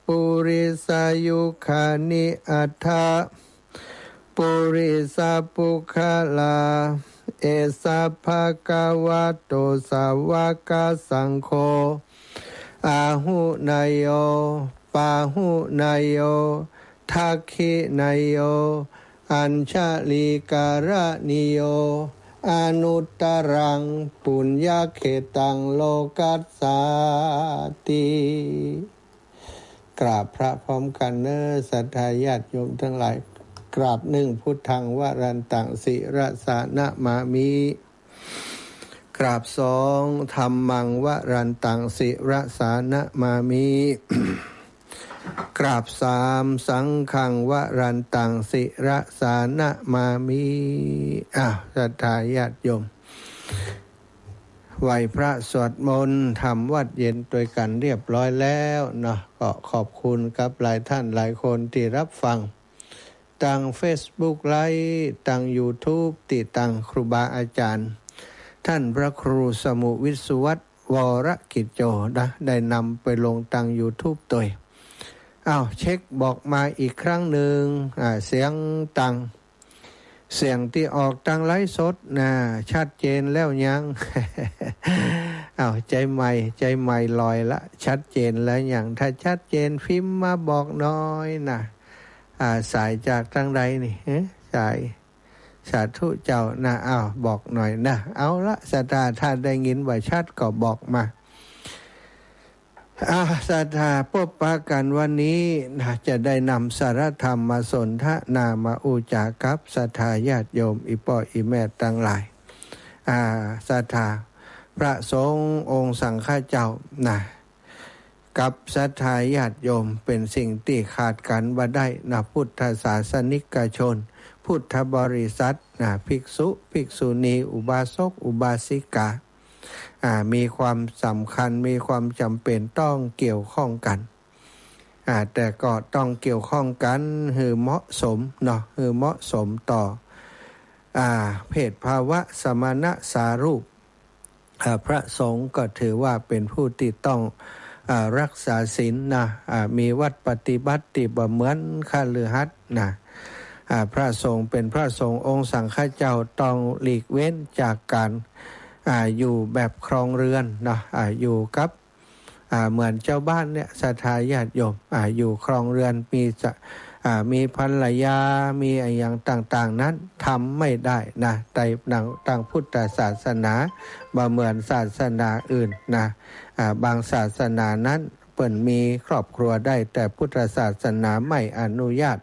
ปุริสายุขานิอัฏฐะปุริสาปุคลาเอสาภะคะวะโตสาวกสังโฆอาหุนายโยปาหุนายโยทักขินายโยอัญชลีการนิโยอนุตตรังปุญญเขตังโลกัสสาติกราบพระพร้อมกันเนอศรัทธาญาติโยมทั้งหลายกราบหนึ่งพุทธังวรันตังศิรสานะมามิกราบสองธัมมังวรันตังศิรสานะมามิกราบสามสังฆังวรันตังศิรสานะมามิศรัทธาญาติโยมไหวพระสวดมนต์ทำวัดเย็นโดยกันเรียบร้อยแล้วเนาะก็ขอบคุณกับหลายท่านหลายคนที่รับฟังตั้ง Facebook ไลฟ์ตั้ง YouTube ติดตั้งครูบาอาจารย์ท่านพระครูสมุวิสุวัตรวรกิจโจนะได้นำไปลงตั้ง YouTube ตัวเช็คบอกมาอีกครั้งหนึ่งเสียงเสียงที่ออกตั้งไลฟ์สดชัดเจนแล้วยังใจใหม่ลอยละชัดเจนแล้วยังถ้าชัดเจนพิมพ์มาบอกน้อยนะสายจากทางใดนี่สายสาธุเจ้านะบอกหน่อยนะเอาละศรัทธาถ้าได้ยินว่าชัดก็บอกมาศรัทธาพบปะกันวันนี้จะได้นำสารธรรมมาสนทนามาอุจากับศรัทธาญาติโยมอีป่ออีแม่ทั้งหลายศรัทธาพระสงฆ์องค์สังฆเจ้ากับศรัทธาญาติโยมเป็นสิ่งที่ขาดกันบ่ได้พุทธศาสนิกชนพุทธบริษัทภิกษุภิกษุณีอุบาสกอุบาสิกามีความสำคัญมีความจำเป็นต้องเกี่ยวข้องกันแต่ก็ต้องเกี่ยวข้องกันให้เหมาะสมให้เหมาะสมต่อเพศภาวะสมณะสารูปพระสงฆ์ก็ถือว่าเป็นผู้ที่ต้องรักษาศีลมีวัดปฏิบัติที่บ่เหมือนฆฤหัสถ์พระสงฆ์เป็นพระสงฆ์องค์สังฆเจ้าต้องหลีกเว้นจากการอยู่แบบครองเรือนอยู่กับเหมือนเจ้าบ้านเนี่ยศรัทธาญาติโยมอยู่ครองเรือนมีภรรยามีอย่างต่างๆนั้นทำไม่ได้ในทางพุทธศาสนาบ่เหมือนศาสนาอื่นบางศาสนานั้นเปิ่นมีครอบครัวได้แต่พุทธศาสนาไม่อนุญาต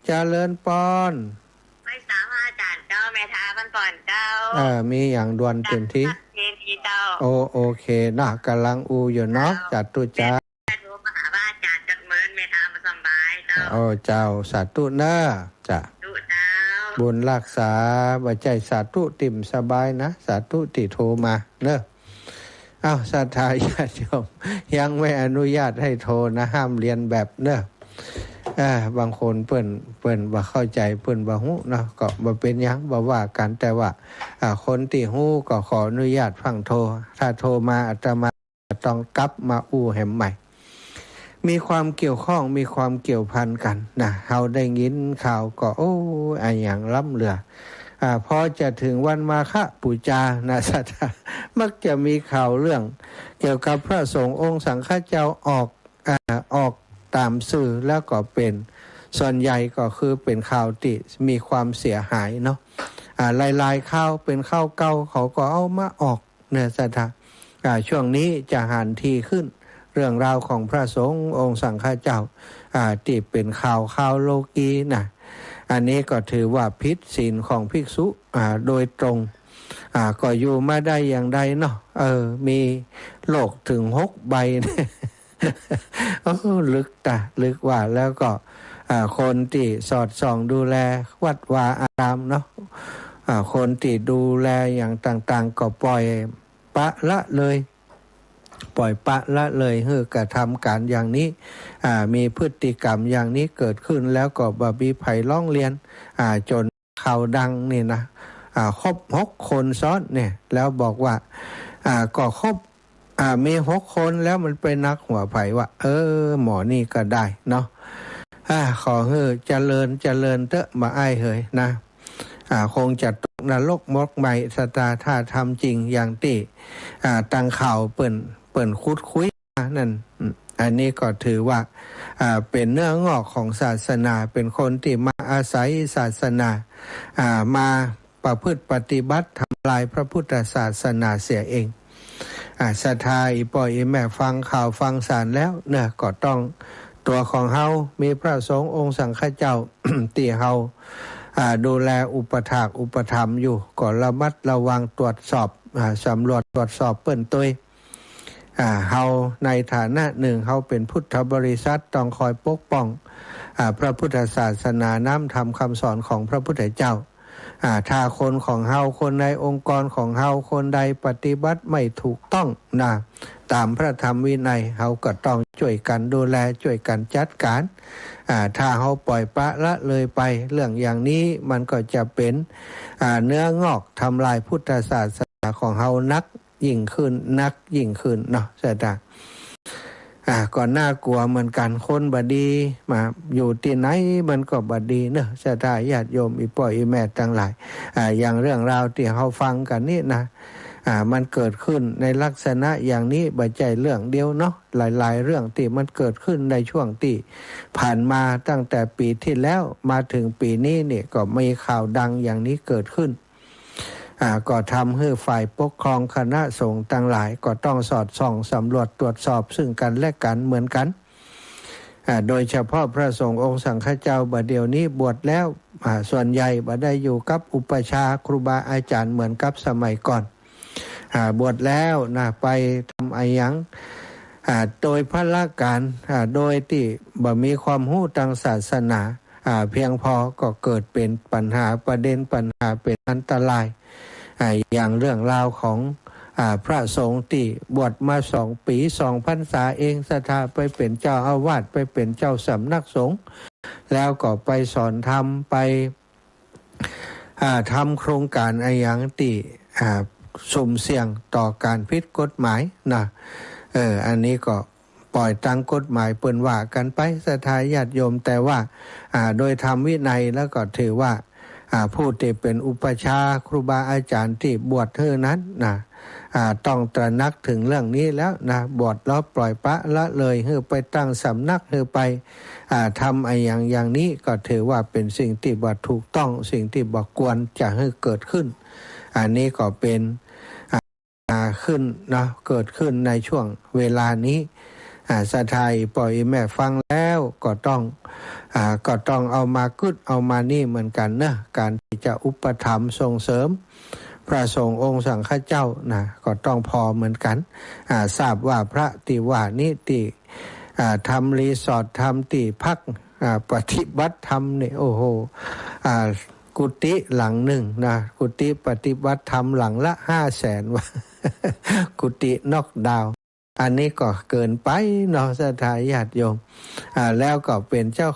เจริญพรไม่สามารถจานเจ้าแม่ท้ามันก่อนเจ้ามีอย่างด่วนเต็มที่เย็นทีเจ้าโอเคกำลังอยู่เนาะจัดตุจ้ารู้มหาว่าจานจัดเมินแม่ท้ามาสบายเจ้าเจ้าสาธุนะจ้ะบุญรักษาบัจจัยสาธุติ่มสบายนะสาธุติโทรมาเนอะศรัทธาญาติโยมยังไม่อนุญาตให้โทรนะห้ามเรียนแบบเนอะบางคนเปิ้นบ่เข้าใจเปิ้นบ่ฮู้เนาะก็บ่เป็นหยังบ่ว่ากันแต่ว่าคนที่ฮู้ก็ขออนุญาตฟังโทรถ้าโทรมาอาตมาต้องกลับมาอู้แหมใหม่มีความเกี่ยวข้องมีความเกี่ยวพันกันเฮาได้ยินข่าวก็อย่างล้ำเหลือพอจะถึงวันมาฆบูชาศรัทธามักจะมีข่าวเรื่องเกี่ยวกับพระสงฆ์องค์สังฆเจ้าออกตามสื่อแล้วก็เป็นส่วนใหญ่ก็คือเป็นข่าวที่มีความเสียหายเนาะหลายๆข่าวเป็นข่าวเก่าเขาก็เอามาออกศรัทธาช่วงนี้จะหันทีขึ้นเรื่องราวของพระสงฆ์องค์สังฆเจ้าที่เป็นข่าวโลกีอันนี้ก็ถือว่าผิดศีลของภิกษุโดยตรงก็อยู่มาได้อย่างใดเนาะมีโลกถึง6 ใบลึกว่าแล้วก็คนที่สอดส่องดูแลวัดวาอารามเนาะคนที่ดูแลอย่างต่างๆก็ปล่อยปะละเลยคือกระทำการอย่างนี้มีพฤติกรรมอย่างนี้เกิดขึ้นแล้วก็บ่มีไผร้องเรียนจนข่าวดังนี่นะครบ6 คนซ้อนเนี่ยแล้วบอกว่าก็ครบ มี6 คนแล้วมันไปนักหัวไผ่ว่าหมอนี่ก็ได้เนาะขอเจริญเตอะมาอ้ายเฮยนะคงจะตกนรกมกใหม่สตาถ้าทำจริงอย่างที่ตังข่าวเปิ่นคุดคุยนั่นอันนี้ก็ถือว่าเป็นเนื้องอกของศาสนาเป็นคนที่มาอาศัยศาสนามาประพฤติปฏิบัติทำลายพระพุทธศาสนาเสียเองศรัทธาอีปอยอีแม่ฟังข่าวฟังสารแล้วเนี่ยก็ต้องตัวของเฮามีพระสงฆ์องค์สังฆเจ้า ที่เฮาดูแลอุปถากอุปถัมภ์อยู่ก็ระมัดระวังตรวจสอบสำรวจตรวจสอบเปิ้นตัวเฮาในฐานะหนึ่งเฮาเป็นพุทธบริษัทต้องคอยปกป้องพระพุทธศาสนาน้ำธรรมคำสอนของพระพุทธเจ้าถ้าคนของเฮาคนในองค์กรของเฮาคนใดปฏิบัติไม่ถูกต้องนะตามพระธรรมวินัยเฮาก็ต้องช่วยกันดูแลช่วยกันจัดการถ้าเฮาปล่อยปละละเลยไปเรื่องอย่างนี้มันก็จะเป็นเนื้องอกทำลายพุทธศาสนาของเฮานักยิ่งขึ้นเนาะใช่ไหมก็น่ากลัวเหมือนกันคนบดีมาอยู่ที่ไหนมันก็บดีเนอะศรัทธาญาติโยมอีป่อยอีแม่ทั้งหลายอย่างเรื่องราวที่เราฟังกันนี่นะมันเกิดขึ้นในลักษณะอย่างนี้บ่ใจเรื่องเดียวเนาะหลายๆเรื่องที่มันเกิดขึ้นในช่วงที่ผ่านมาตั้งแต่ปีที่แล้วมาถึงปีนี้เนี่ยก็มีข่าวดังอย่างนี้เกิดขึ้นก็ทำให้ฝ่ายปกครองคณะสงฆ์ทั้งหลายก็ต้องสอดส่องสำรวจตรวจสอบซึ่งกันและกันเหมือนกันโดยเฉพาะพระสงฆ์องค์สังฆเจ้าบัดเดี๋ยวนี้บวชแล้วส่วนใหญ่บ่ได้อยู่กับอุปชาครูบาอาจารย์เหมือนกับสมัยก่อนบวชแล้วนะไปทำอะไรยังโดยพละการโดยที่บ่มีความรู้ทางศาสนาเพียงพอก็เกิดเป็นปัญหาประเด็นปัญหาเป็นอันตรายอย่างเรื่องราวของพระสงฆ์ที่บวชมา2 ปี2 พรรษาเองศรัทธาไปเป็นเจ้าอาวาสไปเป็นเจ้าสำนักสงฆ์แล้วก็ไปสอนธรรมไปทำโครงการอะไรอย่างที่สุ่มเสี่ยงต่อการผิดกฎหมายนะอันนี้ก็ปล่อยตามกฎหมายเปิ้นว่ากันไปศรัทธาญาติโยมแต่ว่าโดยธรรมวินัยแล้วก็ถือว่าผู้ที่เป็นอุปชาครูบาอาจารย์ที่บวชเท่านั้นนะต้องตระหนักถึงเรื่องนี้แล้วนะบวชแล้วปล่อยปละละเลยให้ไปตั้งสำนักให้ไปทำอะไรอย่างนี้ก็ถือว่าเป็นสิ่งที่บ่ถูกต้องสิ่งที่บ่ควรจะให้เกิดขึ้นอันนี้ก็เป็นขึ้นนะเกิดขึ้นในช่วงเวลานี้ศรัทธาปล่อยแม่ฟังแล้วก็ต้องเอามากึดเอามานี่เหมือนกันนะการที่จะอุปถัมภ์ส่งเสริมพระสงฆ์องค์สังฆเจ้านะก็ต้องพอเหมือนกันทราบว่าพระติว่านิติทำรีสอร์ททำที่พักปฏิบัติธรรมเนี่ยโอ้โหกุฏิหลังหนึ่งนะกุฏิปฏิบัติธรรมหลังละ500,000ว่า กุฏินอกดาวอันนี้ก็เกินไปเนาะศรัทธาญาติโยมแล้วก็เป็นเจ้า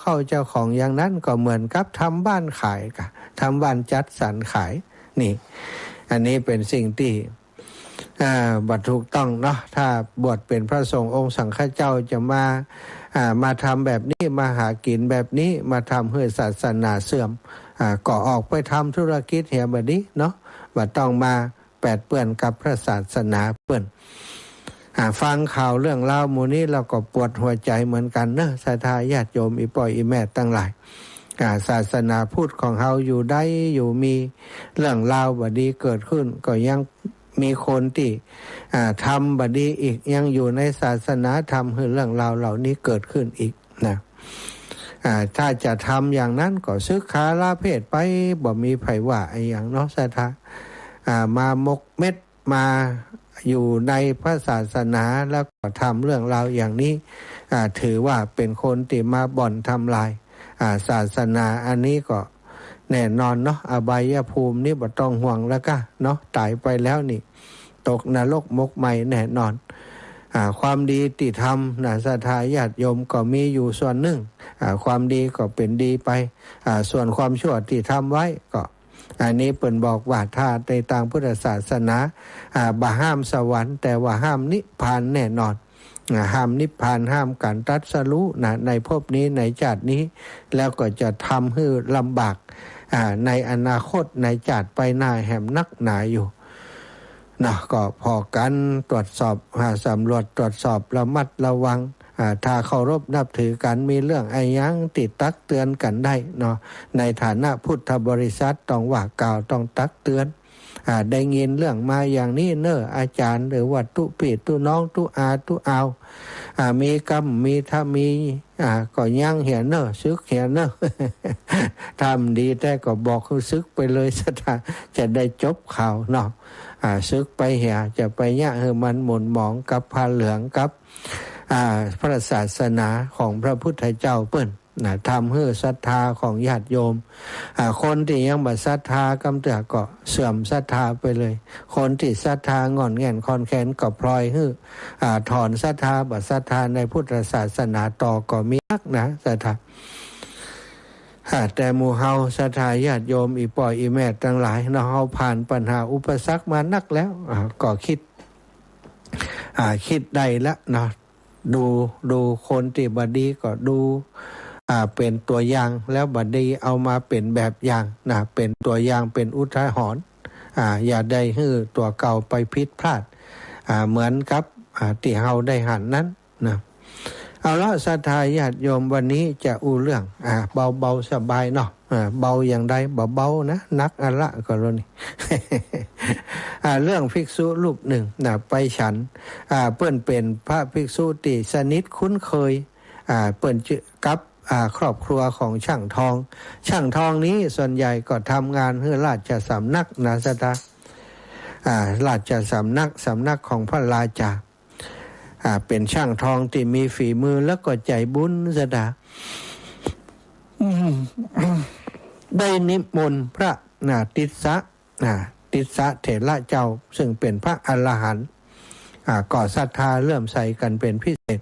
ของอย่างนั้นก็เหมือนกับทำบ้านขายกะทำบ้านจัดสรรขายนี่อันนี้เป็นสิ่งที่บัตรถูกต้องเนาะถ้าบวชเป็นพระสงฆ์องค์สังฆเจ้าจะมาทำแบบนี้มาหากินแบบนี้มาทำให้ศาสนาเสื่อมก็ออกไปทำธุรกิจเหียแบบนี้เนาะว่าต้องมาแปดเปื้อนกับพระศาสนาเปื้อนฟังข่าวเรื่องราวหมู่นี้เราก็ปวดหัวใจเหมือนกันเนอะศรัทธาญาติโยมอีป่อยอีแม่ตั้งหลายศาสนาพุทธของเฮาอยู่ได้อยู่มีเรื่องราวบดีเกิดขึ้นก็ยังมีคนที่ทำบดีอีกยังอยู่ในศาสนาทำให้เรื่องราวเหล่านี้เกิดขึ้นอีกนะถ้าจะทำอย่างนั้นก็ศึกษาลาเพศไปบ่มีไผว่าไอ้อย่างเนาะศรัทธามามกเม็ดมาอยู่ในพระศาสนาแล้วก็ทำเรื่องราวอย่างนี้ถือว่าเป็นคนที่มาบ่อนทำลายศาสนาอันนี้ก็แน่นอนเนาะอบายภูมินี่บ่ต้องห่วงแล้วก็เนาะตายไปแล้วนี่ตกนรกมกไหมแน่นอนความดีที่ทำศรัทธาญาติโยมก็มีอยู่ส่วนหนึ่งความดีก็เป็นดีไปส่วนความชั่วที่ทำไว้ก็ อันนี้เปิ่นบอกว่าถ้าในทางพุทธศาสนาบ่ห้ามสวรรค์แต่ว่าห้ามนิพพานแน่นอนห้ามนิพพานห้ามการตรัสรู้นะในภพนี้ในชาตินี้แล้วก็จะทำให้ลำบากในอนาคตในชาติไปหน้าแหมนักหนาอยู่นะก็พอกันตรวจสอบสำรวจตรวจสอบระมัดระวังถ้าเคารพนับถือกันมีเรื่องไอ้ยังติดตักเตือนกันได้เนาะในฐานะพุทธบริษัทต้องว่ากล่าวต้องตักเตือนได้ยินเรื่องมาอย่างนี้เนออาจารย์หรือว่าตุปีตุน้องตุอาตุเอามีกรรมมีถ้ามีก็ยังเหียเนอซึกเหียเนอ ทำดีแต่ก็บอกคือซึกไปเลยสถาจะได้จบข่าวเนาะซึกไปเหียจะไปยะมันหม่นหมองกับผ้าเหลืองกับพระศาสนาของพระพุทธเจ้าเปิ้นทำให้ศรัทธาของญาติโยมคนที่ยังบ่ศรัทธากำเตือก็เสื่อมศรัทธาไปเลยคนที่ศรัทธางอนแง่นคอนแค้นก็พลอยให้ถอนศรัทธาบ่ศรัทธาในพุทธศาสนาต่อก็มีนักนะศรัทธาแต่หมู่เฮาศรัทธาญาติโยมอีป่อยอีแม่ทั้งหลายเนาะเฮาผ่านปัญหาอุปสรรคมานักแล้วก็คิดได้แล้วเนาะดูคนที่บดีก็ดูเป็นตัวอย่างแล้วบดีเอามาเป็นแบบอย่างนะเป็นตัวอย่างเป็นอุทาหรณ์อย่าได้ให้ตัวเก่าไปผิดพลาดเหมือนกับที่เฮาได้หันนั้นนะเอาละศรัทธาญาติโยมวันนี้จะอู้เรื่องเบาสบายเนาะเบาอย่างใดเบานะนักอะละก็รู้นี่ เรื่องภิกษุรูปหนึ่งไปฉันเปิ้นเป็นพระภิกษุที่สนิทคุ้นเคยเปิ้นกับครอบครัวของช่างทองนี้ส่วนใหญ่ก็ทำงานให้ราชสำนักนะสตาราชสำนักของพระราชาเป็นช่างทองที่มีฝีมือแล้วก็ใจบุญสตาได้นิมนต์พระติสสะเถระเจ้าซึ่งเป็นพระอรหันต์ก่อศรัทธาเลื่อมใสกันเป็นพิเศษ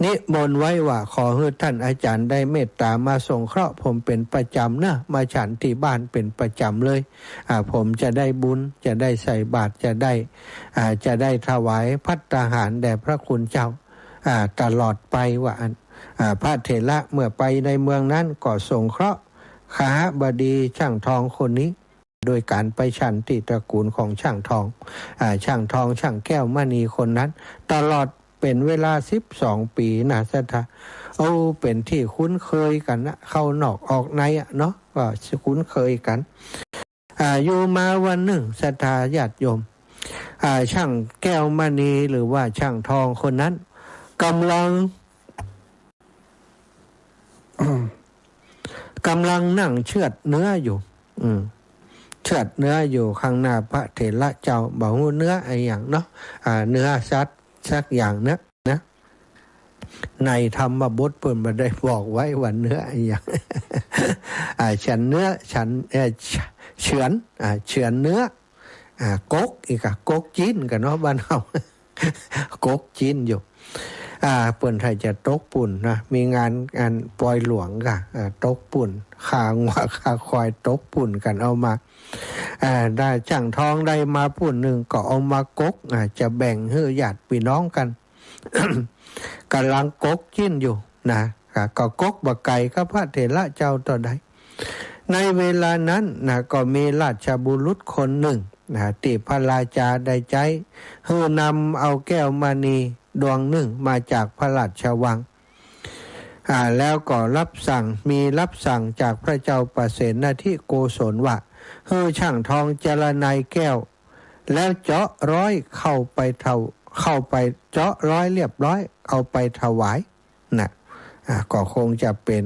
นิมนต์ไว้ว่าขอให้ท่านอาจารย์ได้เมตตามาสงเคราะห์ผมเป็นประจำนะมาฉันที่บ้านเป็นประจำเลยผมจะได้บุญจะได้ใส่บาตรจะได้ถวายภัตตาหารแด่พระคุณเจ้าตลอดไปว่าพระเถระเมื่อไปในเมืองนั้นก็สงเคราะห์ข้าบดีช่างทองคนนี้โดยการไปฉันที่ตระกูลของช่างทองช่างแก้วมณีคนนั้นตลอดเป็นเวลา12 ปีนะสถาเป็นที่คุ้นเคยกันนะเข้านอกออกในเนาะก็คุ้นเคยกันอยู่มาวันหนึ่งศรัทธาญาติโยมช่างแก้วมณีหรือว่าช่างทองคนนั้นกำลัง นั่งเชือดเนื้ออยู่เชือดเนื้ออยู่ข้างหน้าพระเถระเจ้าบอกว่าเนื้อไอ้อย่างเนาะเนื้อสักอย่างนะในธรรมบทเพิ่นมาได้บอกไว้ว่าเนื้อไอ้อย่าง ฉันเนื้อฉันเฉือนเนื้อกกอีกกกจีนกันเนาะบ้านเฮา กกจีนอยู่เปิ้นไทยจะตกปุ่นนะมีงานปล่อยหลวงค่ะตกปุ่นข้างว่าข้าควายตกปุ่นกันเอามาได้ช่างทองได้มาปุ่นหนึ่งก็เอามากกจะแบ่งให้ญาติพี่น้องกัน กำลังกกกินอยู่นะก็กกบักไก่กับพระเถระเจ้าต่อใดในเวลานั้นนะก็มีราชบุรุษคนหนึ่งที่พระราชาได้ใจให้นำเอาแก้วมณีดวงหนึ่งมาจากพระราชวังแล้วก็รับสั่งจากพระเจ้าประเสนที่โกศลว่าให้ช่างทองจรนัยแก้วแล้วเจาะร้อยเข้าไปเจาะร้อยเรียบร้อยเอาไปถวายนะก็คงจะเป็น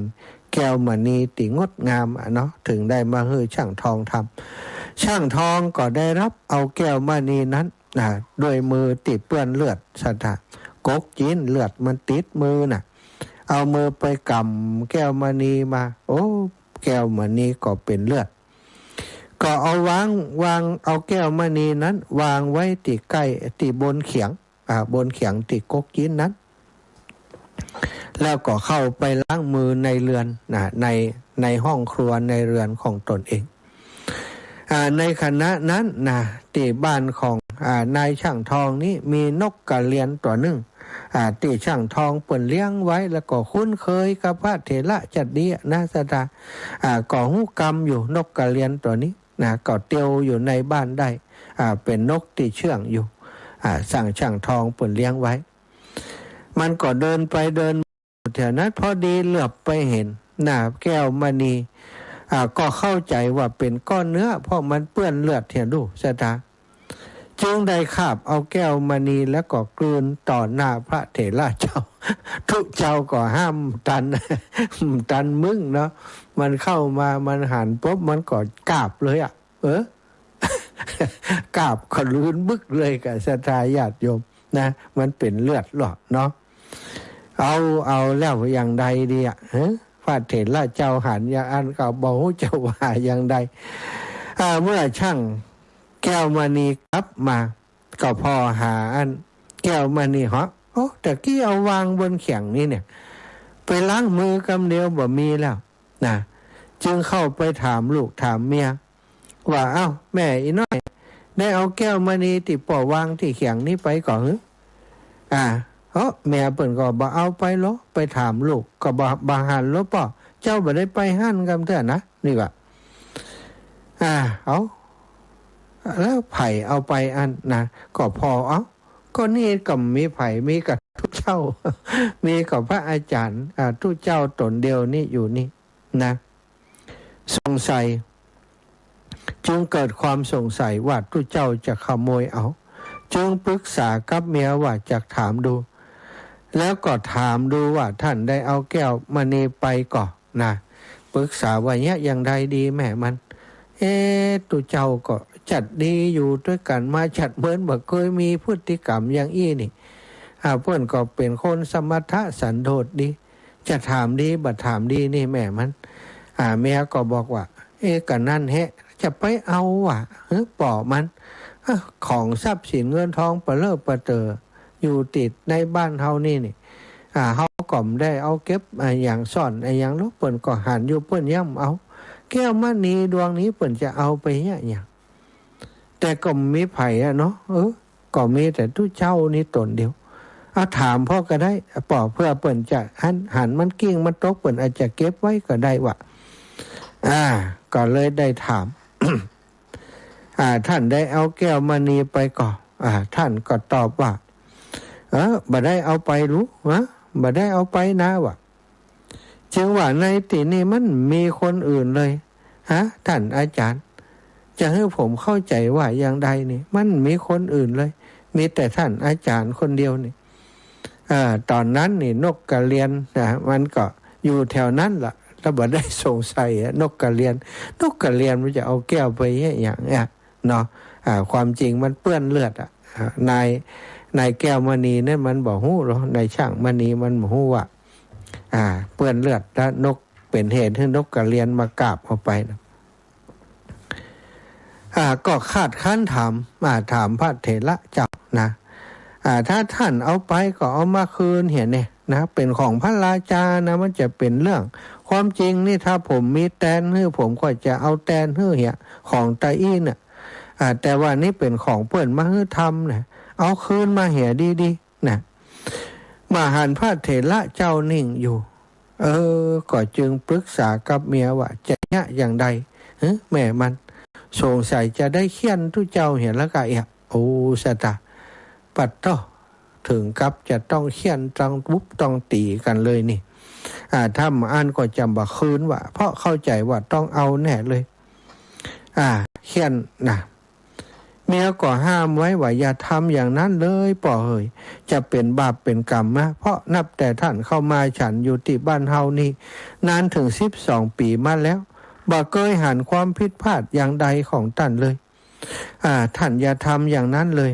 แก้วมณีที่งดงามเนาะถึงได้มาให้ช่างทองทำช่างทองก็ได้รับเอาแก้วมณีนั้นด้วยมือติดเปื้อนเลือดสถากกจีนเลือดมันติดมือเอามือไปกำแก้วมณีมาแก้วมณีก็เป็นเลือดก็เอาวางเอาแก้วมณีนั้นวางไว้ที่ใกล้ที่บนเขียงติดกกจีนนั้น แล้วก็เข้าไปล้างมือในเรือนในห้องครัวในเรือนของตนเองในคณะนั้นที่บ้านของนายช่างทองนี้มีนกกระเรียนตัวหนึ่งที่ช่างทองเปิ่นเลี้ยงไว้แล้วก็คุ้นเคยกับพระเถระจัดดีนะสตาก่อหูกรรมอยู่นกกระเรียนตัวนี้ก็เตียวอยู่ในบ้านได้เป็นนกที่เชื่องอยู่สั่งช่างทองเปิ่นเลี้ยงไว้มันก็เดินไปเดินแถวนั้นพอดีเหลือบไปเห็นแก้วมณีก็เข้าใจว่าเป็นก้อนเนื้อเพราะมันเปื้อนเลือดเทียนดูสตาจึงได้คาบเอาแก้วมณีแล้วก็กลืนต่อหน้าพระเถระเจ้า ทุกเจ้าก็ห้ามตันมึงเนาะมันเข้ามามันหันปุ๊บมันก็กราบเลยกราบก็ลื่นบึกเลยกับศรัทธาญาติโยมนะมันเป็นเลือดหรอเนาะเอาแล้วอย่างใดดีพระเถระเจ้าหันอย่างอันก็บอกเจ้าว่าอย่างใดเมื่อช่างแก้วมณีกลับมาก็พอหาอันแก้วมณีแต่กี้เอาวางบนเขียงนี่เนี่ยไปล้างมือกำเดียวบ่มีแล้วจึงเข้าไปถามลูกถามเมียว่าแม่อีน้อยได้เอาแก้วมณีที่ป่อวางที่เขียงนี้ไปก่อนแม่เปิ่นก็บ่เอาไปหรอไปถามลูกก็บ่หันหรอป่อเจ้าบ่ได้ไปหั่นกำเถอะนะนี่ว่าแล้วไผ่เอาไปอันก็พอก็นี่ก็มีไผ่มีกับทุกเจ้า มีกับพระอาจารย์ทุกเจ้าตนเดียวนี่อยู่นี่นะสงสัยจึงเกิดความสงสัยว่าทุกเจ้าจะขโมยเอาจึงปรึกษากับเมียว่าจะถามดูแล้วก็ถามดูว่าท่านได้เอาแก้วมณีไปก่อนปรึกษาว่าเนี่ยอย่างใดดีแม่มันตุเจ้าก็จัดดีอยู่ด้วยกันมาจัดเหมือนบ่เคยมีพฤติกรรมอย่างอี้นี่เพื่อนก็เป็นคนสมถะสันโดษดีจะถามดีบ่ถามดีนี่แม่มันแม่ก็บอกว่ากันนั่นจะไปเอาป่อมันของทรัพย์สินเงินทองเปเลิศประเตออยู่ติดในบ้านเฮานี่เฮาก็ไม่ได้เอาเก็บอย่างซ่อนอย่างลูกเปิ้นก็หันอยู่เปิ้นย่ำเอาแก้วมณีดวงนี้เปิ้นจะเอาไปอย่างแต่ก็มีไผ่เนาะก็มีแต่ทุกเจ้านี่ตนเดียวถามพ่อก็ได้ป่อเพื่อเปิ้นจะหันมันกิ้งมันตกเปิ้นอาจจะเก็บไว้ก็ได้ว่ะก็เลยได้ถาม ท่านได้เอาแก้วมณีไปก่อนท่านก็ตอบว่าบ่ได้เอาไปรู้บ่ได้เอาไปนะว่ะจึงว่าในที่นี้มันมีคนอื่นเลยท่านอาจารย์จะให้ผมเข้าใจว่าอย่างใดนี่มันมีคนอื่นเลยมีแต่ท่านอาจารย์คนเดียวนี่ตอนนั้นนี่นกกระเรียนมันก็อยู่แถวนั้นล่ะแล้วบ่ได้สงสัยนกกระเรียนมันจะเอาแก้วไปอย่างเนาะความจริงมันเปื้อนเลือดนายแก้วมณีนั่นมันบอกฮู้หรอนายช่างมณีมันบอกฮู้ว่าเปื้อนเลือดแล้วนกเป็นเหตุให้นกกระเรียนมากราบเอาไปนะก็คาดคั้นถามพระเถระเจ้านะถ้าท่านเอาไปก็เอามาคืนเห็นเนี่ยนะเป็นของพระราชานะมันจะเป็นเรื่องความจริงนี่ถ้าผมมีแตนผมก็จะเอาแตนเหี่ยของตาอี้น่ะแต่ว่านี่เป็นของเปิ้นมาทำนะเอาคืนมาเหี่ยดีๆนะมหันพระเถระเจ้านิ่งอยู่ก็จึงปรึกษากับเมียว่าจะอย่างใดแม่มันสงสัยจะได้เขียนทุเจ้าเห็นแล้วก็สตาปัดต่อถึงกับจะต้องเขียนต้องตีกันเลยนี่ถ้ามาอ่านก็จำว่าคืนว่าเพราะเข้าใจว่าต้องเอาแน่เลยเขียนนะเมียก็ห้ามไว้ว่าอย่าทำอย่างนั้นเลยป่อจะเป็นบาปเป็นกรรมนะเพราะนับแต่ท่านเข้ามาฉันอยู่ที่บ้านเฮานี่นานถึง12 ปีมาแล้วบ่เคยหันความผิดพลาดอย่างใดของท่านเลยท่านอย่าทำอย่างนั้นเลย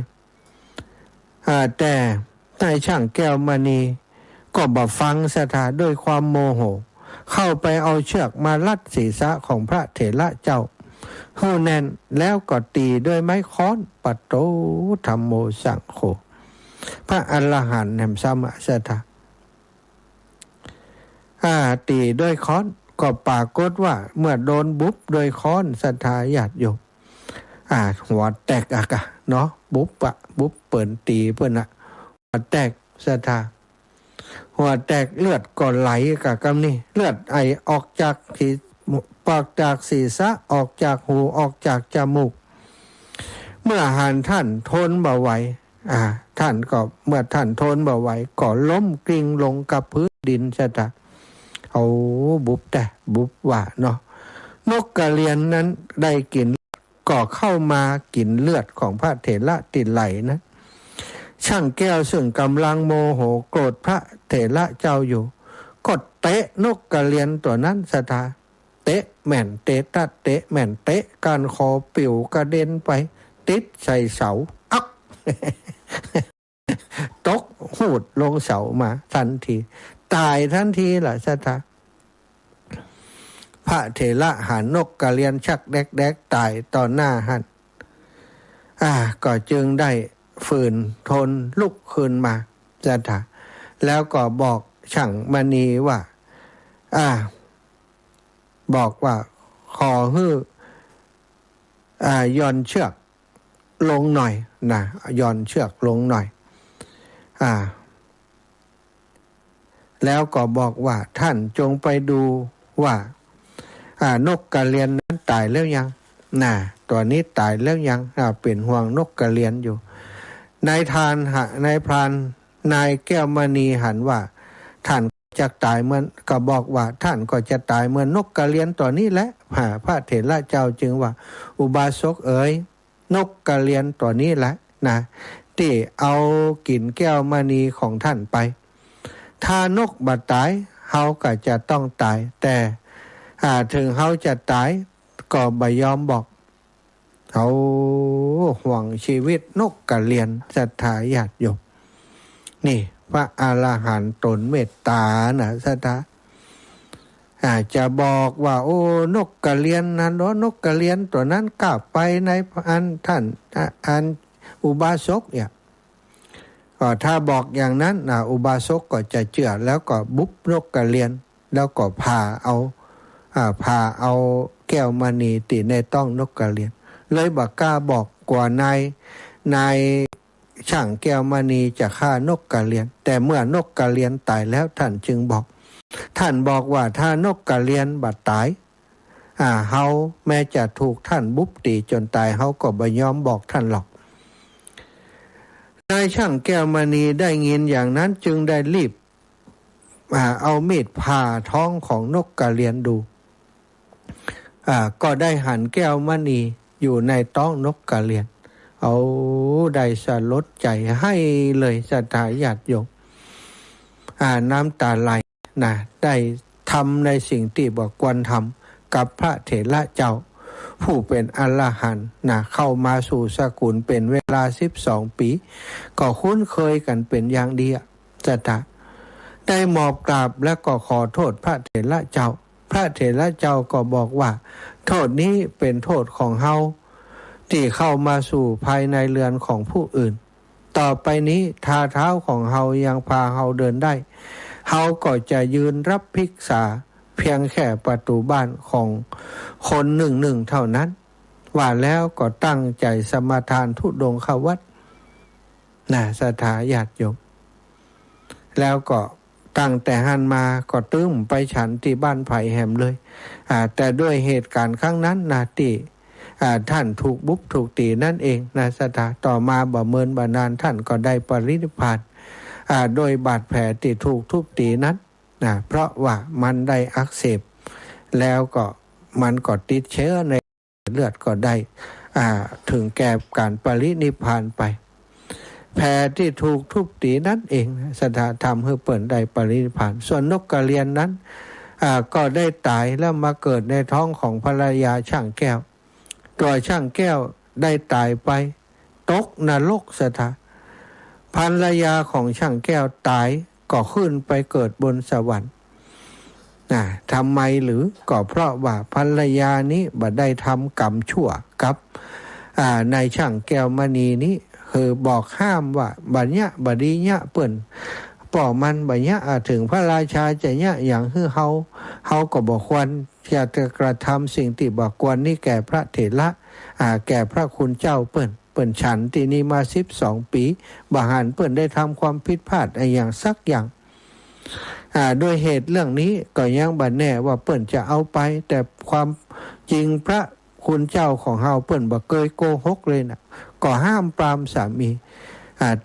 แต่นายช่างแก้วมณีก็บ่ฟังสถาด้วยความโมโหเข้าไปเอาเชือกมาลัดศีรษะของพระเถระเจ้าหูแน่นแล้วก็ตีด้วยไม้ค้อนปัตโตธัมโมสังโฆพระอรหันต์แห่งสมะสถา ตีด้วยค้อนก็ปรากฏว่าเมื่อโดนบุบโดยค้อนศรัทธาญาติโยมหัวแตกอะกะเนาะบุบเปิ่นตีเปิ้นอะหัวแตกศรัทธาหัวแตกเลือดก็ไหลกะกำนี่เลือดไอออกจากศีรษะออกจากหูออกจากจมูกเมื่อหานท่านทนบ่ไหวท่านก็เมื่อท่านทนบ่ไหวก็ล้มกลิ้งลงกับพื้นดินศรัทธาเอาบุบว่าเนาะนกกระเรียนนั้นได้กินก็เข้ามากินเลือดของพระเถระติดไหลนะช่างแก้วซึ่งกำลังโมโหโกรธพระเถระเจ้าอยู่ก็เตะนกกระเรียนตัวนั้นศรัทธาเตะแม่นเตะตัดเตะแม่นเตะการคอปิวกระเด็นไปติดใส่เสาอัก ตกหูดลงเสามาทันทีตายทันทีล่ะศรัทธาพระเถระหันนกกระเรียนชักแดกตายต่อหน้าหันก็จึงได้ฝืนทนลุกขึ้นมาศรัทธาแล้วก็บอกช่างมณีว่าบอกว่าขอให้ย่อนเชือกลงหน่อยนะย่อนเชือกลงหน่อยแล้วก็บอกว่าท่านจงไปดูว่านกกระเรียนนั้นตายแล้วยังตัวนี้ตายแล้วยังเป็นห่วงนกกระเรียนอยู่นายพรานนายแก้วมณีหันว่าท่านจะตายเหมือนก็บอกว่าท่านก็จะตายเหมือนนกกระเรียนตัวนี้แหละพระเถระเจ้าจึงว่าอุบาสกเอ๋ยนกกระเรียนตัวนี้แหละนะที่เอากินแก้วมณีของท่านไปถ้านกบัดตายเฮาก็จะต้องตายแต่ถึงเฮาจะตายก็บ่ยอมบอกเขาห่วงชีวิตนกกระเรียนศรัทธาญาติโยมนี่พระอรหันต์ตนเมตตานะศรัทธาจะบอกว่าโอ้นกกระเรียนนั้นนกกระเรียนตัวนั้นกลับไปในท่านอุบาสกเนี่ยก็ถ้าบอกอย่างนั้นอุบาสกก็จะเชื่อแล้วก็บุบนกกระเรียนแล้วก็พาเอาแก้วมณีติในต้องนกกระเรียนเลยบักกล้าบอกกว่านายช่างแก้วมณีจะฆ่านกกระเรียนแต่เมื่อนกกระเรียนตายแล้วท่านจึงบอกว่าถ้านกกระเรียนบัดตายเฮาแม้จะถูกท่านบุบตีจนตายเฮาก็บ่ยอมบอกท่านหรอกนายช่างแก้วมณีได้ยินอย่างนั้นจึงได้รีบเอามีดผ่าท้องของนกกระเรียนดูก็ได้หั่นแก้วมณีอยู่ในท้องนกกระเรียนเอาได้สลดใจให้เลยศรัทธาญาติโยมน้ำตาไหลนะได้ทำในสิ่งที่บอกควรทำกับพระเถระเจ้าผู้เป็นอรหันต์เข้ามาสู่สกุลเป็นเวลา12 ปีก็คุ้นเคยกันเป็นอย่างดีศรัทธาได้มอบกราบและก็ขอโทษพระเถระเจ้าพระเถระเจ้าก็บอกว่าโทษนี้เป็นโทษของเฮาที่เข้ามาสู่ภายในเรือนของผู้อื่นต่อไปนี้ท่าเท้าของเฮายังพาเฮาเดินได้เฮาก็จะยืนรับภิกษาเพียงแค่ประตูบ้านของคนหนึ่งเท่านั้นว่าแล้วก็ตั้งใจสมาทานธุดงควัตรศรัทธาญาติโยมแล้วก็ตั้งแต่หันมาก็ตึ้มไปฉันที่บ้านไผ่แหมเลยแต่ด้วยเหตุการณ์ครั้งนั้นที่ท่านถูกบุบถูกตีนั่นเองศรัทธาต่อมาบ่เมินบ่นานท่านก็ได้ปรินิพพานโดยบาดแผลที่ถูกทุบตีนั้นเพราะว่ามันได้อักเสบแล้วก็มันก็ติดเชื้อในเลือดก็ได้ถึงแก่การปรินิพพานไปแผลที่ถูกทุบตีนั่นเองศรัทธาทำให้เปิ่นได้ปรินิพพานส่วนนกกระเรียนนั้นก็ได้ตายแล้วมาเกิดในท้องของภรรยาช่างแก้วตัวช่างแก้วได้ตายไปตกนรกศรัทธาภรรยาของช่างแก้วตายก็ขึ้นไปเกิดบนสวรรค์ทำไมหรือก็เพราะว่าภรรยานี้บ่ได้ทำกรรมชั่วกับนายช่างแก้วมณีนี้คือบอกห้ามว่าบัดเนี้ยบัดนี้เปิ้น ป่อมันบ่ยะถึงพระราชาจะยะอย่างฮือเฮาก็บ่ควรที่จะกระทำสิ่งที่บ่ควรนี่แก่พระเถระแก่พระคุณเจ้าเปิ้นฉันที่นี่มา12 ปีบ่หันเปิ้นได้ทำความผิดพลาดอย่างสักอย่างด้วยเหตุเรื่องนี้ก็ยังบ่แน่ว่าเปิ้นจะเอาไปแต่ความจริงพระคุณเจ้าของเฮาเปิ้นบ่เคยโกหกเลยนะก็ห้ามปรามสามี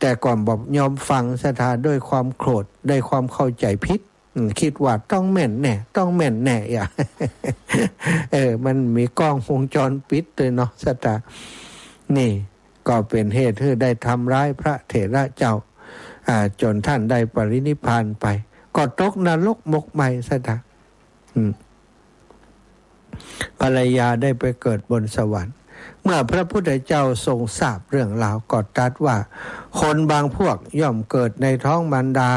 แต่ก่อนบอกยอมฟังสถาด้วยความโกรธด้วยความเข้าใจผิดคิดว่าต้องแม่นแน่ต้องแม่นแน่อย่า มันมีกล้องวงจรปิดเลยเนาะสถานี่ก็เป็นเหตุที่ได้ทำร้ายพระเถระเจ้าจนท่านได้ปรินิพพานไปก็ตกนรกมกไหมสถาภรรยาได้ไปเกิดบนสวรรค์เมื่อพระพุทธเจ้าทรงทราบเรื่องราวก็ตรัสว่าคนบางพวกย่อมเกิดในท้องมารดา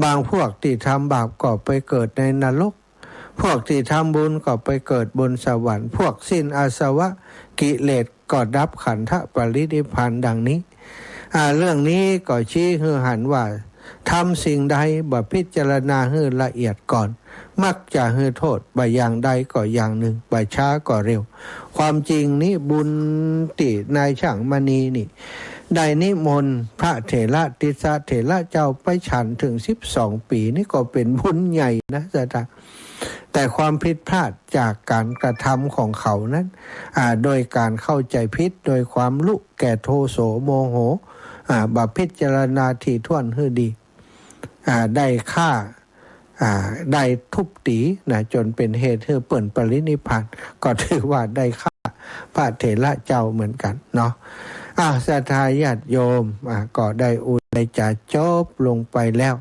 บางพวกที่ทำบาปก็ไปเกิดในนรกพวกที่ทำบุญก็ไปเกิดบนสวรรค์พวกสิ้นอาสวะกิเลสก็ดับขันธปรินิพพานดังนี้เรื่องนี้ก็ชี้ให้หันว่าทำสิ่งใดบ่พิจารณาให้ละเอียดก่อนมักจะให้โทษบ่อย่างใดก็อย่างหนึ่งบ่ช้าก็เร็วความจริงนี้บุญตินายช่างมณีนี่ได้นิมนต์พระเถระติสเถระเจ้าไปฉันถึง12 ปีนี่ก็เป็นบุญใหญ่นะจ๊ะแต่ความผิดพลาดจากการกระทำของเขานั้นโดยการเข้าใจผิดโดยความลุแก่โทโสโมโหบ่พิจารณาที่ถ้วนให้ดีได้ฆ่าได้ทุบตีนะจนเป็นเหตุให้เปิ่นปรินิพพานก็ถือว่าได้ฆ่าพระเถระเจ้าเหมือนกันเนาะศรัทธาญาติโยมก็ได้อุทิศจะจบลงไปแล้ว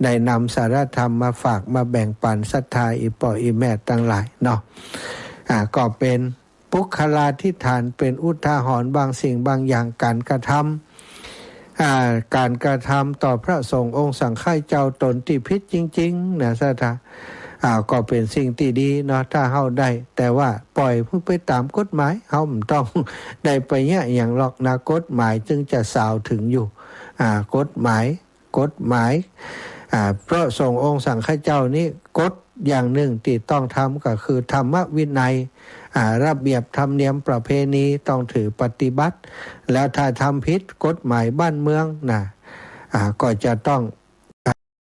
ได้นำสารธรรมมาฝากมาแบ่งปันศรัทธาอีป่ออีแม่ทั้งหลายเนาะก็เป็นปุคลาธิฐานเป็นอุทาหรณ์บางสิ่งบางอย่างการกระทำการกระทำต่อพระสงฆ์องค์สังฆายเจ้าตนที่ผิดจริงๆนะสัทธาก็เป็นสิ่งที่ดีเนาะถ้าเฮาได้แต่ว่าปล่อยผู้ไปตามกฎหมายเฮาไม่ต้องได้ไปเนี่ยอย่างหรอกนะกฎหมายจึงจะสาวถึงอยู่กฎหมายพระสงฆ์องค์สังฆายเจ้านี้กฎอย่างหนึ่งที่ต้องทำก็คือธรรมวินัยระเบียบธรรมเนียมประเพณีต้องถือปฏิบัติแล้วถ้าทำผิดกฎหมายบ้านเมืองนะก็จะต้อง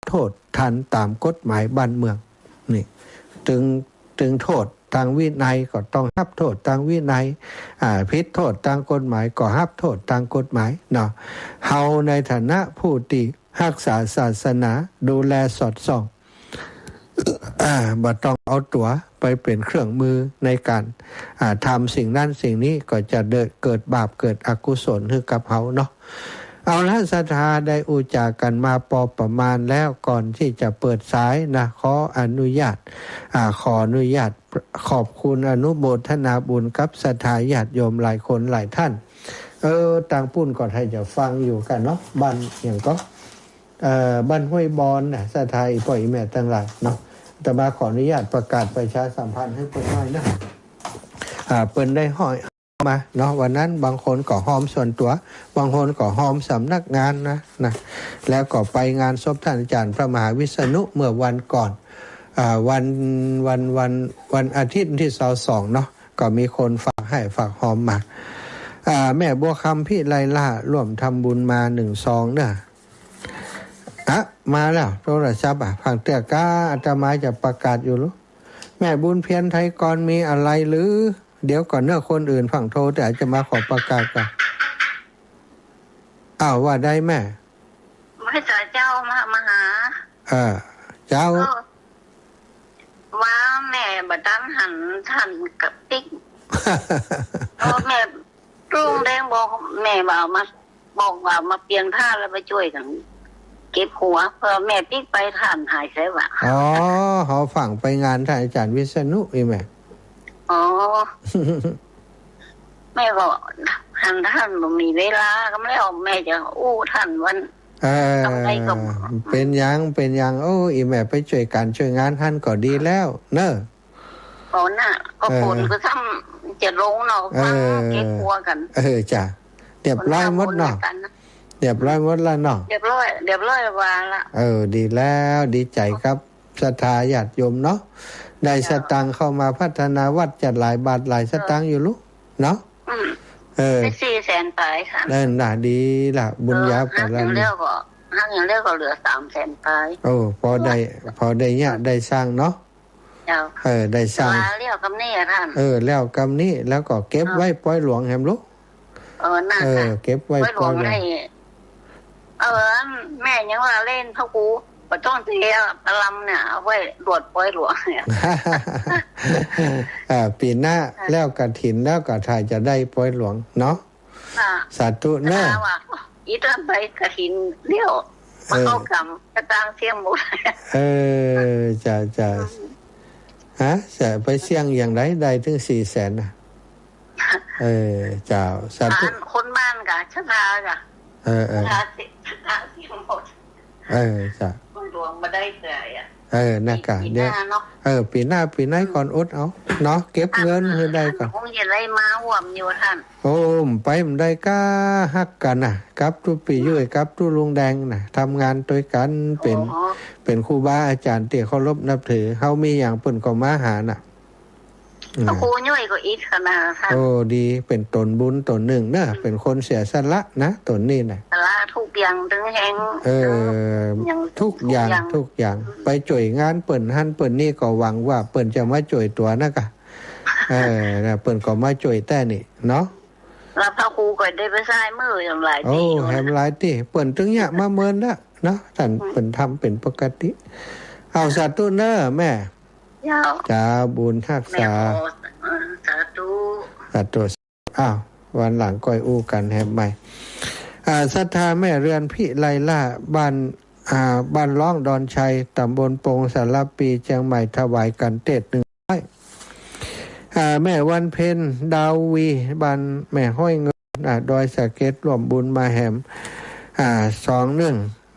โทษทันตามกฎหมายบ้านเมืองนี่ถึงโทษทางวินัยก็ต้องรับโทษทางวินัยผิดโทษทางกฎหมายก็รับโทษทางกฎหมายเนาะเฮาในฐานะผู้ที่รักษาศาสนาดูแลสอดส่องบ่ต้องเอาตัวไปเป็นเครื่องมือในการทำสิ่งนั้นสิ่งนี้ก็จะเกิดบาปเกิดอกุศลให้กับเฮาเนาะเอาละศรัทธาได้อุจากันมาพอประมาณแล้วก่อนที่จะเปิดสายนะขออนุญาตขอบคุณอนุโมทนาบุญกับศรัทธาญาติโยมหลายคนหลายท่านต่างปุ้นก่อนให้จะฟังอยู่กันเนาะบ้านอย่างก็บ้านห้วยบอนนะศรัทธาอีป่อยแม่ทั้งหลายเนาะแต่มาขออนุญาตประกาศประชาสัมพันธ์ให้เปิ้นหน่อยนะเปิ้นได้ห้อยมาเนาะวันนั้นบางคนก็หอมส่วนตัวบางคนก็หอมสำนักงานนะแล้วก็ไปงานศพท่านอาจารย์พระมหาวิษณุเมื่อวันก่อนวันอาทิตย์ที่22เนาะก็มีคนฝากหอมมาแม่บัวคำพี่ไลล่าร่วมทำบุญมา1 ซองเด้อมาแล้วโทรศัพท์ผังเตือกาอาตมาจะประกาศอยู่รู้แม่บุญเพียรไทยกรมีอะไรหรือเดี๋ยวก่อนเนื้อคนอื่นฝั่งโทรแต่จะมาขอประกาศก่อนว่าได้แม่ไม่จ่าเจ้ามาหาเจ้าว่าแม่บัดตั้งหันกับติ๊กแม่รุ่งแดงบอกแม่ว่ามาเปลี่ยนท่าแล้วไปช่วยกันเก็บหัวเพื่อแม่ติ๊กไปท่านหายใช่ปะเขาฝั่งไปงานท่านอาจารย์วิษณุอีแม่แม่ก็ท่านมีเวลาก็ไม่เอาแม่จะท่านวันเป็นยังอีแม่ไปช่วยกันช่วยงานท่านก็ดีแล้วเนอะน่ะก็ฝนก็ซ้ำจะลงเนาะเก็บหัวกันจ้ะเรียบร้อยหมดเนาะ เรียบร้อยหมดแล้วเนาะเรียบร้อยวางละ ดีแล้วดีใจครับศรัทธาญาติโยมเนาะได้สตังค์เข้ามาพัฒนาวัดจัดหลายบาทหลายสตังค์อยู่ลูกเนาะได้400,000 ไปค่ะนั่นน่ะดีล่ะบุญญาปราณีห้างอย่างเรียกก็เหลือ300,000 ไปพอได้เนี่ยได้สร้างเนาะได้สร้างเรียกกำนี่ท่านแล้วกำนี้แล้วก็เก็บไว้ปล่อยหลวงแฮมลูกน่าค่ะเก็บไว้ปล่อยหลวงให้แม่ยังว่าเล่นพ่อกูปะต้องเตียปลำเนี่ยเอาไว้ตรวจปล่อยหลวงเนี่ยปีหน้าแล้วกฐินแล้วก็ถ่ายจะได้ปล่อยหลวงเนาะสาธุเนาะอีตอนไปกฐินเลี้ยวมาเข้ากรรมกระตังเสียงหมดจะจะไปเสี่ยงอย่างไรได้ถึง400,000นะเจ้าสาธุคนบ้านกะชะตากะชะตาเสียงหมดจ้ะหลวงมาได้เลยน่ากะเดี๋ยวปีหน้าก่อนอดเอาเนาะเก็บเงินให้ได้ก่อนคงจะได้มาห่วมอยู่ท่านไปมันได้ก้าฮักกันน่ะกับทุกปียุ่ยกับทุกลุงแดงน่ะทำงานด้วยกันเป็นครูบาอาจารย์เตี่ยเคารพนับถือเฮามีอย่างเปิ้นก็มาหาน่ะครูยุ่ยก็อีกขนาดท่านดีเป็นตนบุญตนหนึ่งเนอะเป็นคนเสียสละนะตนนี้น่ะสละทุกอย่างถึงแห่งทุกอย่างไปจ่วยงานเปิ้นหั่นเปิ้นนี่ก็หวังว่าเปิ้นจะมาจ่วยตัวนะกะเปิ้นก็มาจ่วยแต่นี่เนาะแล้วพระครูก็ได้ไปใช้มืออย่างหลายทีแฮมหลายทีเปิ้นถึงเนี่ยมาเมินละเนาะท่านเปิ้นทำเป็นปกติเอาสาธุเนอะแม่จ้าบุญรักษาสาธุวันหลังก้อยอู้กันแฮมใหม่ศรัทธาแม่เรือนพิไลล่าบ้านร้องดอนชัยตำบลปงสารปีเชียงใหม่ถวายกันเต็ด100แม่วันเพ็ญดาววีบ้านแม่ห้อยเงินดอยสะเก็ดร่วมบุญมาแหม21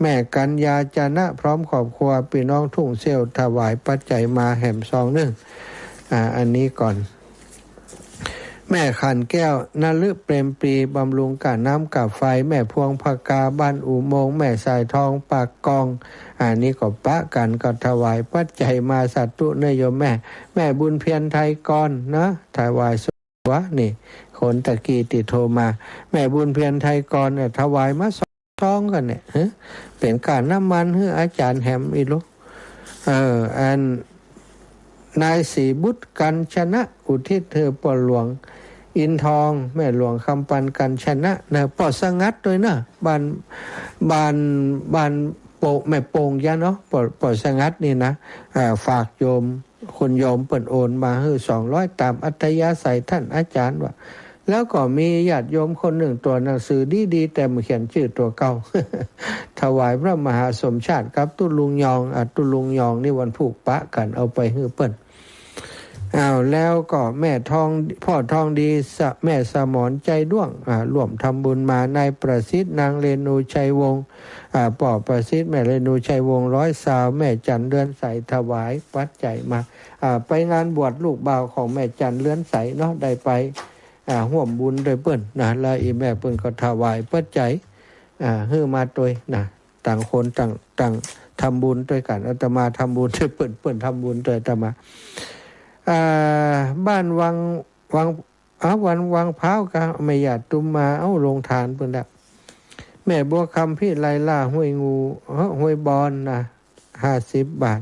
แม่กัญญาจนะพร้อมครอบครัวพี่น้องทุ่งเซลถวายปัจจัยมาแหม21อันนี้ก่อนแม่ขันแก้วนฤเปรมปรีบำรุงกะน้ำกับไฟแม่พวงภกาบ้านอุโมงค์แม่สายทองปากกองอันนี้ก็ปะกันก็ถวายปัจจัยมาสัตตุเนยโยมแม่บุญเพียรไทยกรนะถวายสุวะนี่คนตะกี้ติโทรมาแม่บุญเพียรไทยกรเนี่ยถวายมา2กันเนี่ยเป็นการน้ำมันให้อาจารย์แหมอีลูกอันนายศรีบุตรกันชนะอุทิศเธอปหลวงอินทองแม่หลวงคำปันกันชนะนะปอดสงัดด้วยนะบ้านโปะแม่โป่งยะเนาะปอดสงัดนี่นะฝากโยมคนโยมเปิดโอนมาให้200ตามอัธยาศัยท่านอาจารย์ว่าแล้วก็มีญาติโยมคนหนึ่งตัวหนังสือดีแต่มาเขียนชื่อตัวเก่า ถวายพระมหาสมชาติครับตุลุงยองตุลุงยองนี่วันผูกปะกันเอาไปให้เปิ้นแล้วก็แม่ทองพ่อทองดีแม่สมรใจด้วงร่วมทำบุญมานายประสิทธิ์นางเรนูชัยวงศ์ป่อประสิทธิ์แม่เรนูชัยวงศ์100แม่จันเดือนใสถวายปัจจัยมาไปงานบวชลูกบ่าวของแม่จันเดือนใสเนาะได้ไปห่วมบุญโดยเปิ้นนะแล้วอีแม่เปิ้นก็ถวายปัจจัยให้มาโดยนะต่างคนต่างทำบุญด้วยกันอาตมาทำบุญด้วยเปิ้นทำบุญด้วยอาตมาบ้านวังพร้าวก็ไม่อยากตุ้มมาลงทานเพิ่นละแม่บัวคำพี่ไลล่าห้วยงูห้วยบอนนะ50 บาท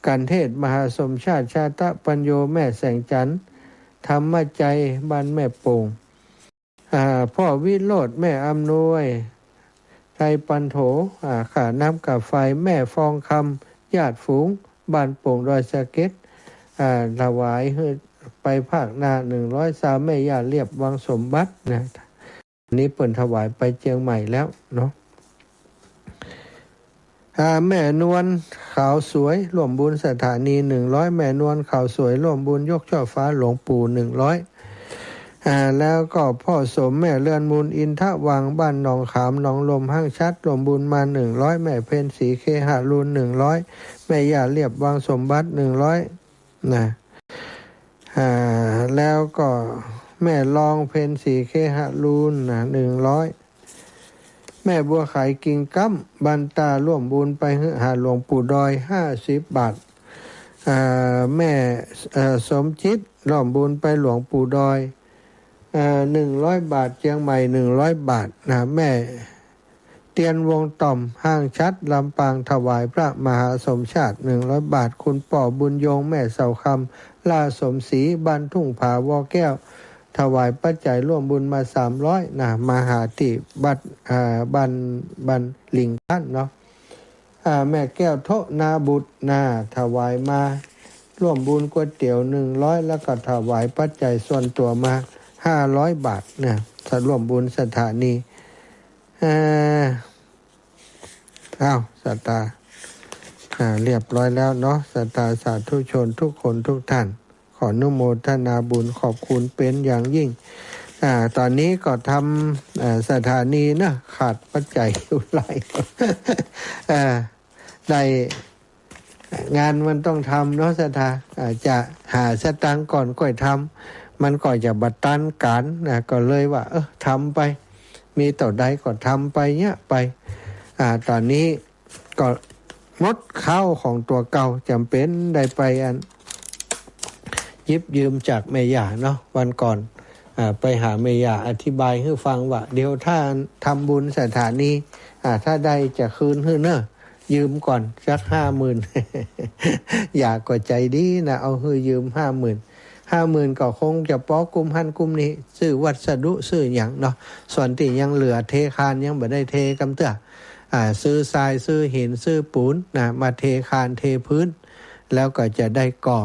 กันเทศมหาสมชาติชาตะปัญโยแม่แสงจันทร์ธรรมใจบ้านแม่โป่งพ่อวิโรจน์แม่อำนวยไทยปันโถขาน้ำกับไฟแม่ฟองคำญาติฝูงบ้านโป่งดอยสะเก็ดถวายไปภาคหน้า103แม่ย่าเรียบวังสมบัตินะนี้เปิ่นถวายไปเชียงใหม่แล้วเนาะแม่นวลขาวสวยร่วมบุญสถานี100แม่นวลขาวสวยร่วมบุญยกช่อฟ้าหลวงปู่100แล้วก็พ่อสมแม่เลื่อนมูลอินทวังบ้านหนองขามหนองลมห้างชัดร่วมบุญมา100แม่เพ็ญศรีเคหารุณ100แม่ย่าเรียบวังสมบัติ100นะแล้วก็แม่ลองเพ็ญศรีเคหารุณ100 แม่บัวไข่กิ่งกั้มบันตาร่วมบุญไปหาหลวงปู่ดอย50 บาทแม่สมจิตร่วมบุญไปหลวงปู่ดอย100 บาทเชียงใหม่100 บาทนะแม่เตียนวงต่อมห้างชัดลำปางถวายพระมหาสมชาติ100 บาทคุณป่อบุญยงแม่เสาคำล่าสมศรีบ้านทุ่งผาวอแก้วถวายปัจจัยร่วมบุญมา300นะมาหาที่บันลิงท่านเนาะแม่แก้วโทนาบุตรนาถวายมาร่วมบุญก๋วยเตี๋ยว100แล้วก็ถวายปัจจัยส่วนตัวมา500 บาทเนี่ยถ้าร่วมบุญสถานีศรัทธาเรียบร้อยแล้วเนาะศรัทธาสาธุชนทุกคนทุกท่านขออนุโมทนาบุญขอบคุณเป็นอย่างยิ่งตอนนี้ก็ทำสถานีนะขาดปัจจัยอยู่หลายได้งานมันต้องทำเนาะศรัทธาจะหาสตังค์ก่อนก่อยทำมันก็จะบัดตันการก็เลยว่าทำไปมีต่อใดก็ทำไปเนี้ยไปตอนนี้ก็งดข้าวของตัวเก่าจำเป็นได้ไปยิบยืมจากแม่ย่าเนาะวันก่อนไปหาแม่ย่าอธิบายให้ฟังว่าเดี๋ยวถ้าทำบุญสถานีถ้าได้จะคืนให้เนอะยืมก่อนสัก50,000 อยากก็ใจดีนะเอาให้ยืม50,000ก็คงจะป้อกุมหันกุมนี้ซื้อวัสดุซื้ออย่างเนาะส่วนที่ยังเหลือเทคานยังไม่ได้เทกำเตื้อซื้อทรายซื้อหินซื้อปูนมาเทคานเทพื้นแล้วก็จะได้ก่อ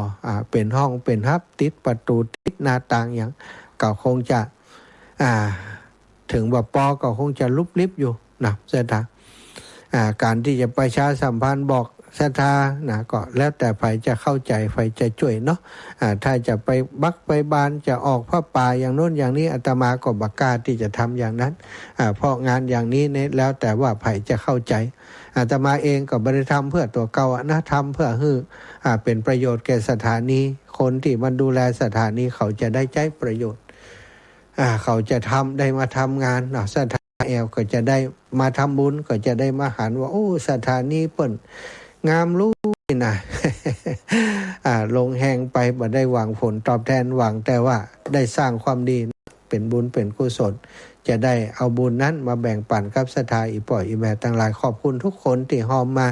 เป็นห้องเป็นฮับติดประตูติดหน้าต่างอย่างก็คงจะถึงว่าปอก็คงจะลุบลิบอยู่นะเสถาการที่จะประชาสัมพันธ์บอกศรัทธาก็แล้วแต่ใครจะเข้าใจใครจะช่วยเนาะถ้าจะไปบักไปบานจะออกผ้าป่าอย่างโน้นอย่างนี้อาตมาก็บักกล้าที่จะทำอย่างนั้นเพราะงานอย่างนี้เนี่ยแล้วแต่ว่าใครจะเข้าใจอาตมาเองก็ไม่ได้ทำเพื่อตัวเก่านะทำเพื่อให้เป็นประโยชน์แก่สถานีคนที่มันดูแลสถานีเขาจะได้ใช้ประโยชน์เขาจะทำได้มาทำงานสถานีแอลก็จะได้มาทำบุญก็จะได้มาหันว่าโอ้สถานีเปิ่นงามรู้นะลงแหงไปบ่ได้หวังผลตอบแทนหวังแต่ว่าได้สร้างความดีเป็นบุญเป็นกุศลจะได้เอาบุญนั้นมาแบ่งปันกับศรัทธาอีป่อยอีแม่ต่างหลายขอบคุณทุกคนที่หอมมา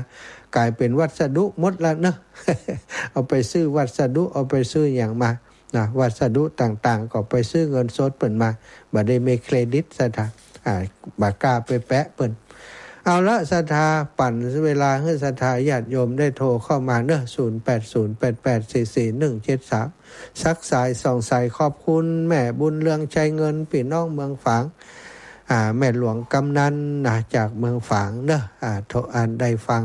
กลายเป็นวัสดุหมดแล้วเนอะ เอาไปซื้อวัสดุเอาไปซื้ออย่างมาวัสดุต่างๆก็ไปซื้อเงินสดเปิ่นมาบ่ได้มีเครดิตศรัทธาบากล้าไปแปะเปิ่นเอาละศรัทธาปั่นเวลาให้ศรัทธาญาติโยมได้โทรเข้ามาเนอะ0808844173สักสายสองสายขอบคุณแม่บุญเรืองใจเงินพี่น้องเมืองฝางแม่หลวงกำนันจากเมืองฝางเนอะโทรได้ฟัง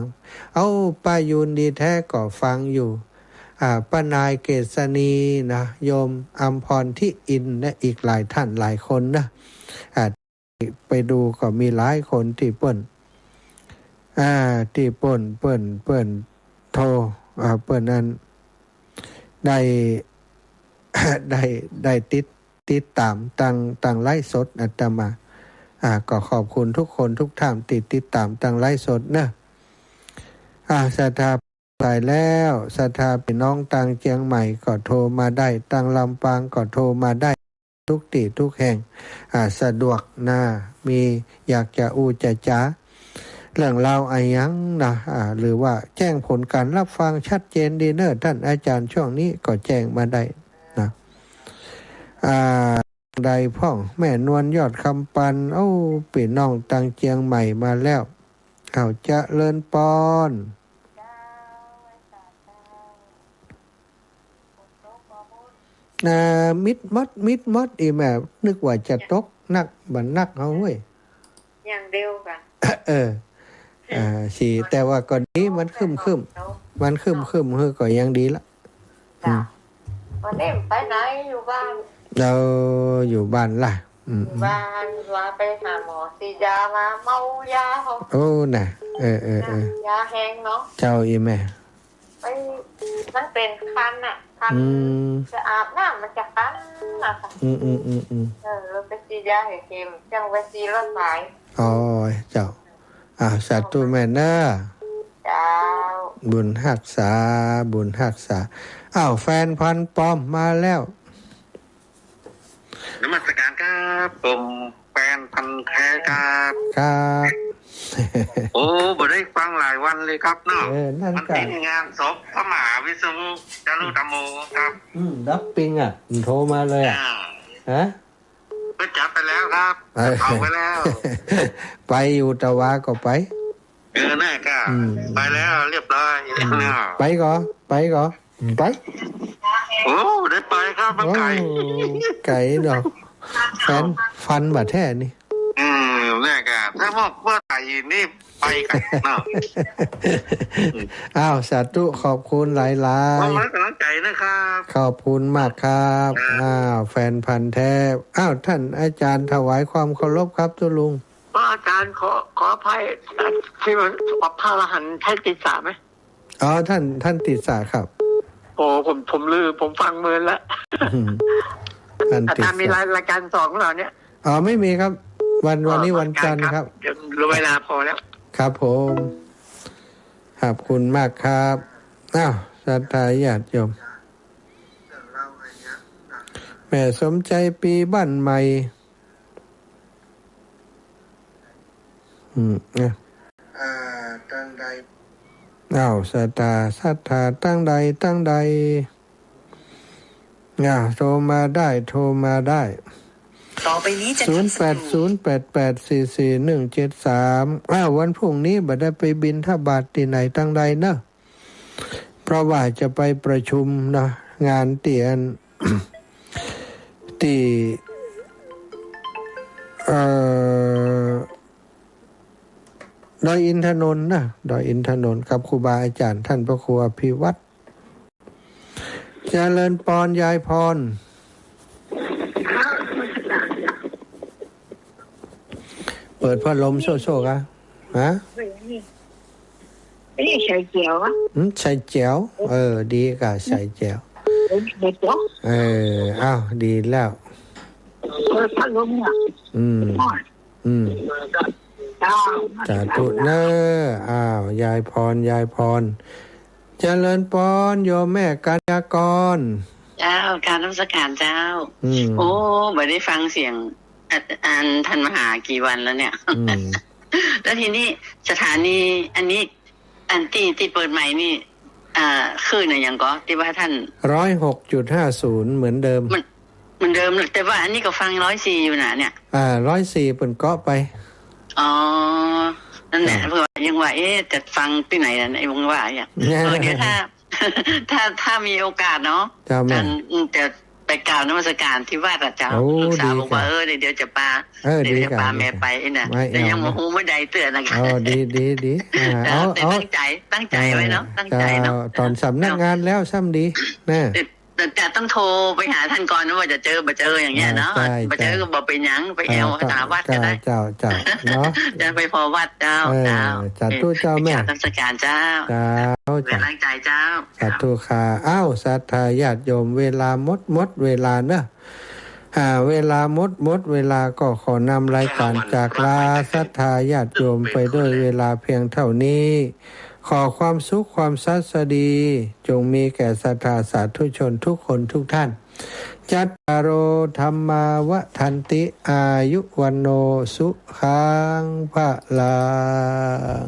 เอาป้ายุนดีแท้ก็ฟังอยู่ป้านายเกษณีนะโยมอัมพรที่อินและอีกหลายท่านหลายคนนะไปดูก็มีหลายคนที่เปิ้นที่เปิ้นโทรเปิ้นนั้นได้ ได้ติดตามตั้งไลฟ์สดอาตมาก็ขอบคุณทุกคนทุกท่านติดตามตั้งไลฟ์สดนะศรัทธาสายแล้วศรัทธาพี่น้องต่างเชียงใหม่ก็โทรมาได้ต่างลำปางก็โทรมาได้ทุกที่ทุกแห่งสะดวกมีอยากจะจะจ้าเรื่องราวอะไรยังหรือว่าแจ้งผลการรับฟังชัดเจนดีเนอร์ท่านอาจารย์ช่วงนี้ก็แจ้งมาได้นะใดพ่องแม่นวลยอดคำปันพี่น้องตังเจียงใหม่มาแล้วจะเลินปอนมิดมดอีแม่นึกว่าจะตกนักบันนักเว้ยอย่างเดียวกันสีแต่ว่าก่อนนี้มันคึมมันคึมก็ยังดีละวันนี้ไปไหนอยู่บ้านเราอยู่บ้านล่ะบ้านว่าไปหาหมอซียามาเมายาเขาโอ้น่ะยาแห้งเนาะเจ้าอีแม่ไปมันเป็นคันคันจะอาบน้ำมันจะคันนะคะเราไปซียาให้เข็มจังไปซีรถสาย อ๋อเจ้าสาธุแม่เนอะ เจ้า บุญหักษาบุญหักษาแฟนพันปอมมาแล้ว นมัสการครับผมแฟนพันธุ์แท้ครับ ครับ โอ้บ่ได้ฟังหลายวันเลยครับเนาะ นั่น มัน ก็ ติดงานศพพระมหาวิษณุจารุธรรมโมครับ ดับปิงโทรมาเลยฮะ ก็จับไปแล้วครับเอาไปแล้ว ไปอยู่ตะวาก็ไป แน่ก็ไปแล้วเรียบร้อยเนาะ ไปก่อไป โอ้ได้ไปครับมันไก่ ไก่ดอกแฟนฟันบาดแท้นี่ แน่ก็ถ้าบอกว่าไก่นี่ไปกันเนาะ สาธุขอบคุณหลาย ต้องรักกำลังใจนะครับ ๆขอบคุณมากครับแฟนพันธุ์แท้ท่านอาจารย์ถวายความเคารพครับตุลุง ว่าอาจารย์ขออภัยที่มันพระอรหันต์ใช่ติดสาไหม ท่านติดสาครับ โอ้ผมลืมผมฟังเมินแล้ว ท่าน อา ติด จารย์มี สาร ายการสองเหรอเนี่ย ไม่มีครับ วันนี้วันจันทร์ครับ เดี๋ยวรู้เวลาพอแล้ว ครับผมขอบคุณมากครับศรัทธาญาติโยมแม่สมใจปีบ้านใหม่ตั้งใดศรัทธาตั้งใดโทรมาได้ ต่อไปนี้จะ 0808844173วันพรุ่งนี้บ่ได้ไปบิณฑบาตที่ไหนตั้งใดเนอะเพราะว่าจะไปประชุมนะงานเตียน ที่ดอยอินทนนท์นะดอยอินทนนท์กับครูบาอาจารย์ท่านพระครูอภิวัตรเจริญปอนยายพรเปิดพัดลมโชกๆฮะนี่ใส่เจียวอ่ะ ใส่แจ๋วดีกะใส่แจ๋ว เด็กเนาะ ดีแล้ว เปิดพัดลมอ่ะ เจ้า สาธุเนอะยายพรเจริญปอนโยมแม่กัญญากร เจ้าการนมัสการเจ้า โอ้ไม่ได้ฟังเสียงท่านมหากี่วันแล้วเนี่ย แล้วทีนี้สถานีอันนี้ที่เปิดใหม่นี่คือเนี่ยอย่างก็ที่ว่าท่าน 106.50เหมือนเดิม มันเดิมแต่ว่าอันนี้ก็ฟัง104อยู่นะเนี่ย 104เปิ่นเกาะไป อ๋อนั่นแหละเพื่อยังว่าจะฟังที่ไหนนะไอ้วงว่าอย่างเดี๋ยวถ้ามีโอกาสเนาะท่านจะไปกล่าวนมัสการที่วัดอาจารย์ลูกสาวบอกว่าเดี๋ยวจะปาเดี๋ยวจะปาแม่ไปนะแต่ยังโมโหไม่ได้เตือนนะคะดีแต่ตั้งใจไว้เนาะตั้งใจเนาะ ตอนสำนักงานแล้วซ้ำดีนะแต่ต้องโทรไปหาท่านก่อนนะว่าจะเจอบ่เจออย่างเงี้ยเนาะบ่เจอก็บอกไปยังไปแอลหาวัดก็ได้เจ้าเนาะจะไปพอวัดเจ้าสาธุเจ้าแม่นมัสการเจ้าเป็นร่างใจเจ้าสาธุค่ะศรัทธาญาติโยมเวลาหมดเวลาเนอะเวลาหมดเวลาก็ขอนำรายการจากลาศรัทธาญาติโยมไปด้วยเวลาเพียงเท่านี้ขอความสุขความสัสดีจงมีแก่ศรัทธาสาธุชนทุกคนทุกท่านจัตตารโอธรรมาวทันติอายุวันโนสุขังภะลัง